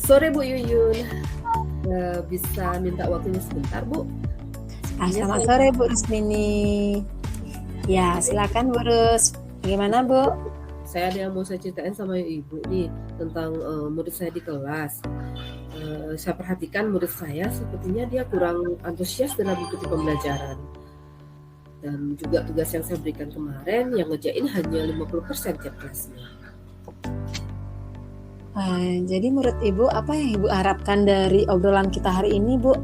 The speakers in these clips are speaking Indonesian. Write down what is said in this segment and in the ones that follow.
Sore Bu Yuyun, bisa minta waktunya sebentar Bu? Selamat sore Bu Rusmini. Ya silakan Bu Rus. Bagaimana Bu? Saya ada yang mau saya ceritain sama Ibu nih tentang murid saya di kelas. Saya perhatikan murid saya sepertinya dia kurang antusias dalam mengikuti pembelajaran. Dan juga tugas yang saya berikan kemarin yang ngerjain hanya 50% tiap kelasnya. Jadi menurut Ibu apa yang Ibu harapkan dari obrolan kita hari ini Bu?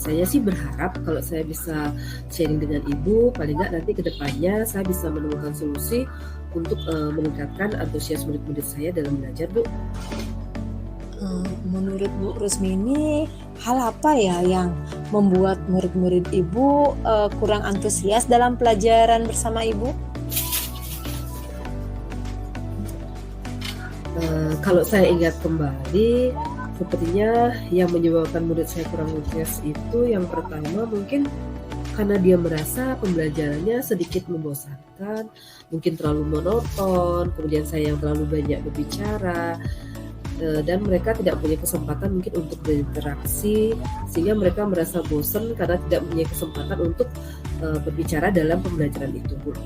Saya sih berharap kalau saya bisa sharing dengan Ibu, paling nggak nanti ke depannya saya bisa menemukan solusi untuk meningkatkan antusias murid-murid saya dalam belajar Bu. Menurut Bu Rusmini, hal apa ya yang membuat murid-murid Ibu kurang antusias dalam pelajaran bersama Ibu? Kalau saya ingat kembali, sepertinya yang menyebabkan murid saya kurang antusias itu yang pertama mungkin karena dia merasa pembelajarannya sedikit membosankan, mungkin terlalu monoton, kemudian saya yang terlalu banyak berbicara, dan mereka tidak punya kesempatan mungkin untuk berinteraksi, sehingga mereka merasa bosan karena tidak punya kesempatan untuk berbicara dalam pembelajaran itu Bu.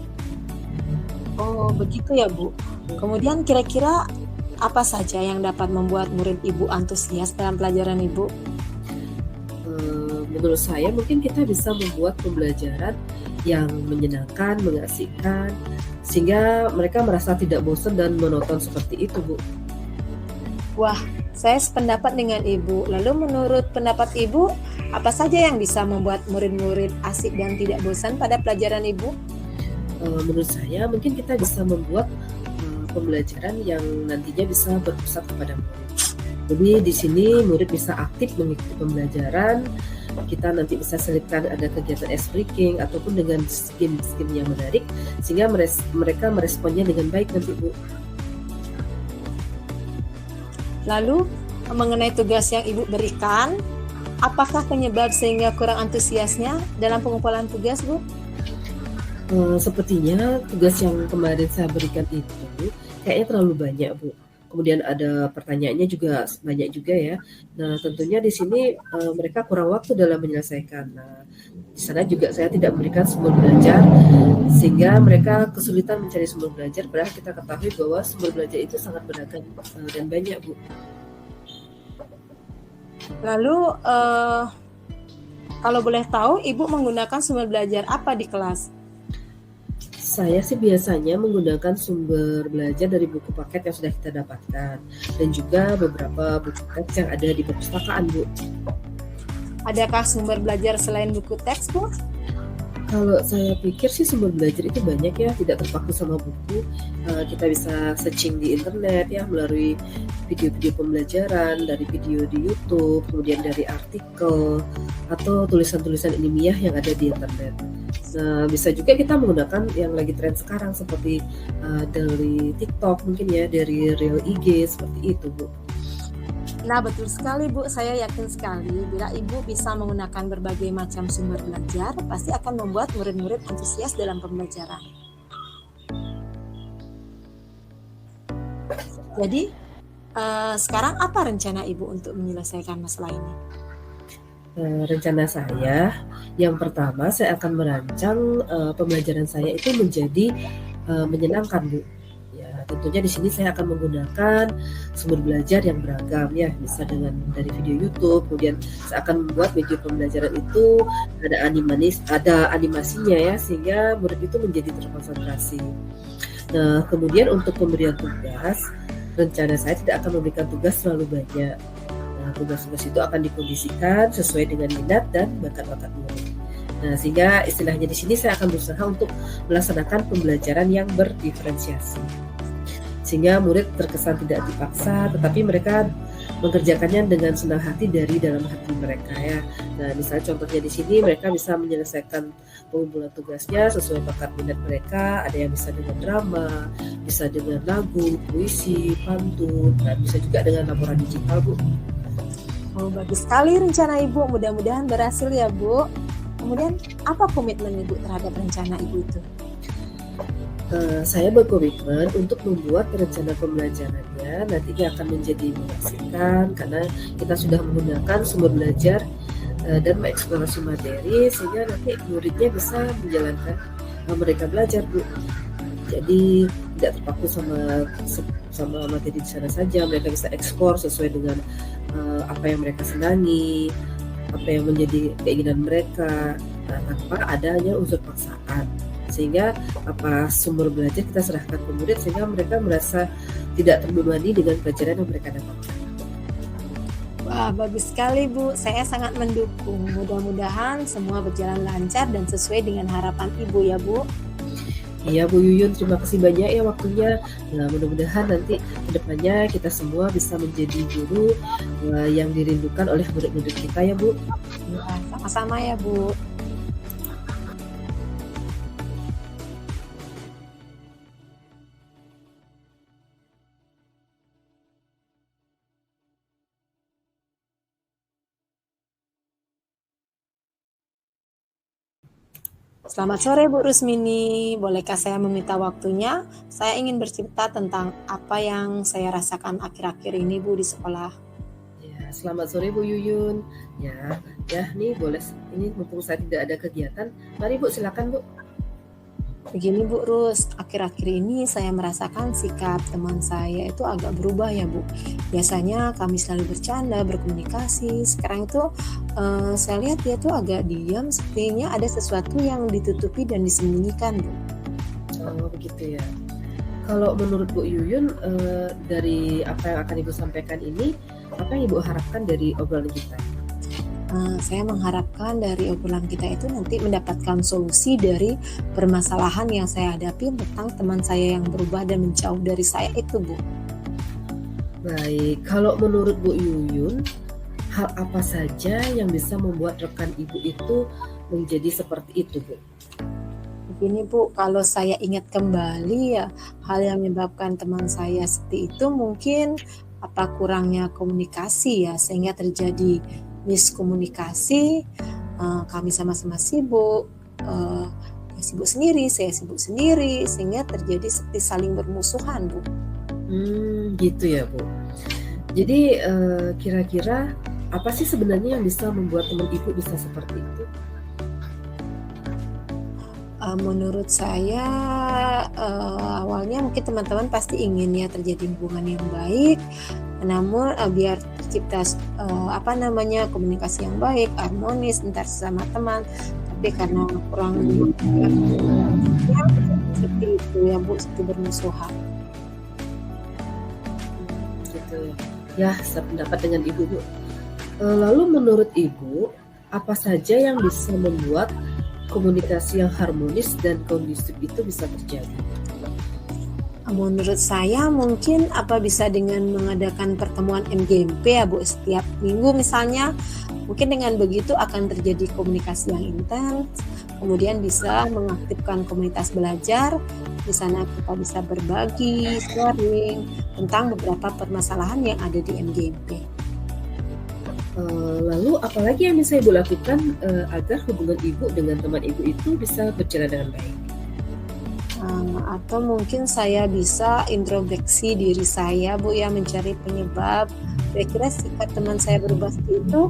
Oh begitu ya Bu. Kemudian kira-kira apa saja yang dapat membuat murid Ibu antusias dalam pelajaran Ibu? Menurut saya mungkin kita bisa membuat pembelajaran yang menyenangkan, mengasihkan, sehingga mereka merasa tidak bosan dan monoton seperti itu Bu. Wah, saya sependapat dengan Ibu. Lalu menurut pendapat Ibu, apa saja yang bisa membuat murid-murid asik dan tidak bosan pada pelajaran Ibu? Menurut saya mungkin kita bisa membuat pembelajaran yang nantinya bisa berpusat kepada murid. Jadi di sini murid bisa aktif mengikuti pembelajaran. Kita nanti bisa selipkan ada kegiatan ice breaking ataupun dengan skim yang menarik sehingga mereka meresponnya dengan baik nanti Bu. Lalu mengenai tugas yang Ibu berikan, apakah penyebab sehingga kurang antusiasnya dalam pengumpulan tugas Bu? Sepertinya tugas yang kemarin saya berikan itu kayaknya terlalu banyak Bu. Kemudian ada pertanyaannya juga banyak juga ya. Nah tentunya di sini mereka kurang waktu dalam menyelesaikan. Nah di sana juga saya tidak memberikan sumber belajar sehingga mereka kesulitan mencari sumber belajar. Padahal kita ketahui bahwa sumber belajar itu sangat beragam dan banyak Bu. Lalu kalau boleh tahu Ibu menggunakan sumber belajar apa di kelas? Saya sih biasanya menggunakan sumber belajar dari buku paket yang sudah kita dapatkan dan juga beberapa buku teks yang ada di perpustakaan Bu. Adakah sumber belajar selain buku teks Bu? Kalau saya pikir sih sumber belajar itu banyak ya, tidak terpaku sama buku. Kita bisa searching di internet ya melalui video-video pembelajaran, dari video di YouTube, kemudian dari artikel atau tulisan-tulisan ilmiah yang ada di internet. Nah, bisa juga kita menggunakan yang lagi tren sekarang seperti dari TikTok mungkin ya, dari Reel IG seperti itu Bu. Nah betul sekali Bu, saya yakin sekali bila Ibu bisa menggunakan berbagai macam sumber belajar, pasti akan membuat murid-murid antusias dalam pembelajaran. Jadi sekarang apa rencana Ibu untuk menyelesaikan masalah ini? Rencana saya, yang pertama saya akan merancang pembelajaran saya itu menjadi menyenangkan Bu. Tentunya di sini saya akan menggunakan sumber belajar yang beragam ya, bisa dari video YouTube, kemudian saya akan membuat video pembelajaran itu ada animasinya ya, sehingga murid itu menjadi terkonsentrasi. Nah, kemudian untuk pemberian tugas, rencana saya tidak akan memberikan tugas terlalu banyak. Nah, tugas-tugas itu akan dikondisikan sesuai dengan minat dan bakat-bakat murid. Nah, sehingga istilahnya di sini saya akan berusaha untuk melaksanakan pembelajaran yang berdiferensiasi. Sehingga murid terkesan tidak dipaksa, tetapi mereka mengerjakannya dengan senang hati dari dalam hati mereka ya. Nah, misalnya contohnya di sini mereka bisa menyelesaikan pengumpulan tugasnya sesuai bakat minat mereka. Ada yang bisa dengan drama, bisa dengan lagu, puisi, pantun, dan bisa juga dengan laporan digital, Bu. Oh, bagus sekali rencana Ibu. Mudah-mudahan berhasil ya, Bu. Kemudian, apa komitmen Ibu terhadap rencana Ibu itu? Saya berkomitmen untuk membuat rencana pembelajarannya nantinya akan menjadi mengasihkan karena kita sudah menggunakan sumber belajar dan mengeksplorasi materi sehingga nanti muridnya bisa menjalankan mereka belajar, Bu. Jadi tidak terpaku sama materi di sana saja, mereka bisa eksplor sesuai dengan apa yang mereka senangi, apa yang menjadi keinginan mereka tanpa adanya unsur paksaan. Sehingga sumber belajar kita serahkan ke murid sehingga mereka merasa tidak terbebani dengan pelajaran yang mereka dapatkan. Wah, bagus sekali Bu. Saya sangat mendukung. Mudah-mudahan semua berjalan lancar dan sesuai dengan harapan Ibu ya Bu. Iya Bu Yuyun, terima kasih banyak ya waktunya. Nah, mudah-mudahan nanti kedepannya kita semua bisa menjadi guru yang dirindukan oleh murid-murid kita ya Bu. Ya, sama-sama ya Bu. Selamat sore Bu Rusmini, bolehkah saya meminta waktunya? Saya ingin bercerita tentang apa yang saya rasakan akhir-akhir ini Bu di sekolah. Ya, selamat sore Bu Yuyun. Ya nih boleh, ini mumpung saya tidak ada kegiatan, mari Bu silakan Bu. Begini Bu Rus, akhir-akhir ini saya merasakan sikap teman saya itu agak berubah ya Bu. Biasanya kami selalu bercanda, berkomunikasi. Sekarang itu saya lihat dia tuh agak diam, sepertinya ada sesuatu yang ditutupi dan disembunyikan Bu. Oh begitu ya. Kalau menurut Bu Yuyun dari apa yang akan Ibu sampaikan ini, apa yang Ibu harapkan dari obrolan kita? Saya mengharapkan dari obrolan kita itu nanti mendapatkan solusi dari permasalahan yang saya hadapi tentang teman saya yang berubah dan menjauh dari saya itu, Bu. Baik, kalau menurut Bu Yuyun, hal apa saja yang bisa membuat rekan Ibu itu menjadi seperti itu, Bu? Begini Bu, kalau saya ingat kembali ya, hal yang menyebabkan teman saya seperti itu mungkin kurangnya komunikasi ya, sehingga terjadi miskomunikasi, kami sama-sama sibuk, dia sibuk sendiri, saya sibuk sendiri, sehingga terjadi seperti saling bermusuhan, Bu. Gitu ya, Bu. Jadi kira-kira apa sih sebenarnya yang bisa membuat teman Ibu bisa seperti itu? Menurut saya awalnya mungkin teman-teman pasti ingin ya terjadi hubungan yang baik, namun biar tercipta komunikasi yang baik, harmonis antar sesama teman, tapi karena kurang seperti itu ya Bu, seperti bermusuhan. Gitu ya, saya pendapat dengan Ibu, Bu. Lalu menurut Ibu, apa saja yang bisa membuat komunikasi yang harmonis dan kondusif itu bisa terjadi? Menurut saya mungkin bisa dengan mengadakan pertemuan MGMP ya Bu, setiap minggu misalnya. Mungkin dengan begitu akan terjadi komunikasi yang intens, kemudian bisa mengaktifkan komunitas belajar. Di sana kita bisa berbagi, sharing tentang beberapa permasalahan yang ada di MGMP. Lalu apalagi yang bisa Ibu lakukan agar hubungan Ibu dengan teman Ibu itu bisa berjalan dengan baik? Atau mungkin saya bisa introspeksi diri saya Bu ya, mencari penyebab kira-kira sikap teman saya berubah seperti itu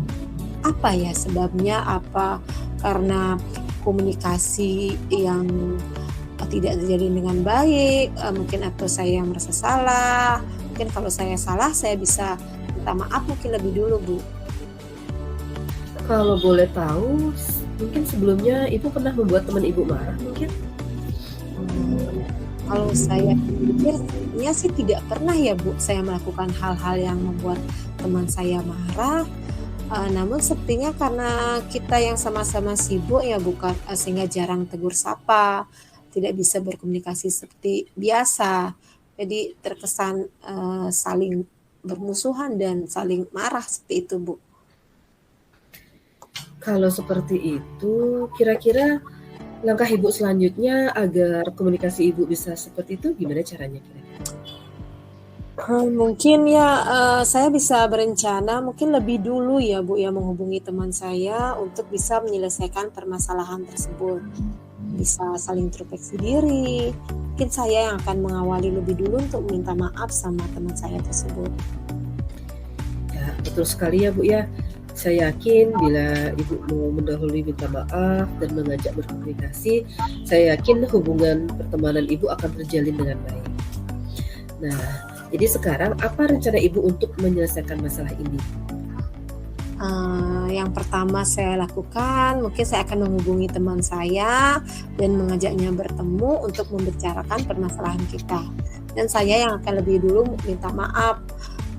apa ya sebabnya, apa karena komunikasi yang tidak terjadi dengan baik, mungkin atau saya yang merasa salah. Mungkin kalau saya salah saya bisa minta maaf mungkin lebih dulu Bu. Kalau boleh tahu, mungkin sebelumnya Ibu pernah membuat teman Ibu marah mungkin? Kalau saya pikir sebenarnya sih tidak pernah ya Bu, saya melakukan hal-hal yang membuat teman saya marah, namun sepertinya karena kita yang sama-sama sibuk ya bukan sehingga jarang tegur sapa, tidak bisa berkomunikasi seperti biasa. Jadi terkesan, saling bermusuhan dan saling marah seperti itu Bu. Kalau seperti itu, kira-kira langkah Ibu selanjutnya agar komunikasi Ibu bisa seperti itu gimana caranya kira-kira? Mungkin ya, saya bisa berencana mungkin lebih dulu ya Bu ya menghubungi teman saya untuk bisa menyelesaikan permasalahan tersebut. Bisa saling introspeksi diri, mungkin saya yang akan mengawali lebih dulu untuk minta maaf sama teman saya tersebut. Ya, betul sekali ya Bu ya. Saya yakin bila Ibu mau mendahului minta maaf dan mengajak berkomunikasi, saya yakin hubungan pertemanan Ibu akan terjalin dengan baik. Nah, jadi sekarang apa rencana Ibu untuk menyelesaikan masalah ini? Yang pertama saya lakukan, mungkin saya akan menghubungi teman saya dan mengajaknya bertemu untuk membicarakan permasalahan kita. Dan saya yang akan lebih dulu minta maaf.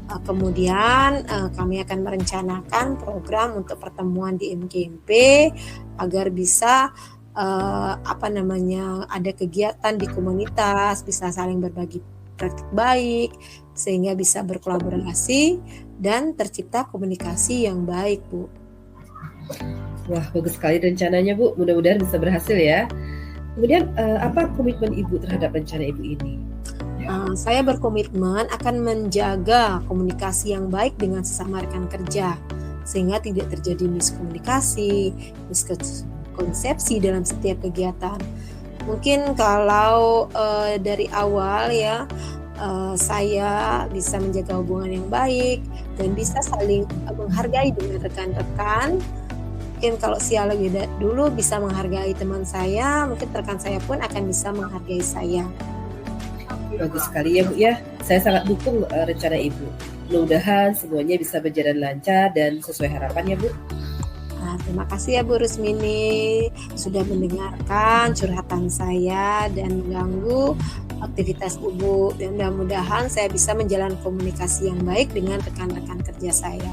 Kemudian kami akan merencanakan program untuk pertemuan di MGMP agar bisa ada kegiatan di komunitas, bisa saling berbagi praktik baik, sehingga bisa berkolaborasi dan tercipta komunikasi yang baik, Bu. Wah, bagus sekali rencananya Bu, mudah-mudahan bisa berhasil ya. Kemudian apa komitmen Ibu terhadap rencana Ibu ini? Saya berkomitmen akan menjaga komunikasi yang baik dengan sesama rekan kerja, sehingga tidak terjadi miskomunikasi, miskonsepsi dalam setiap kegiatan. Mungkin kalau dari awal ya, saya bisa menjaga hubungan yang baik dan bisa saling menghargai dengan rekan-rekan. Mungkin kalau saya lebih dulu bisa menghargai teman saya, mungkin rekan saya pun akan bisa menghargai saya. Bagus sekali ya Bu ya. Saya sangat dukung rencana Ibu. Mudah-mudahan semuanya bisa berjalan lancar dan sesuai harapan ya Bu. Terima kasih ya Bu Rusmini sudah mendengarkan curhatan saya dan mengganggu aktivitas Ibu. Dan mudah-mudahan saya bisa menjalin komunikasi yang baik dengan rekan-rekan kerja saya.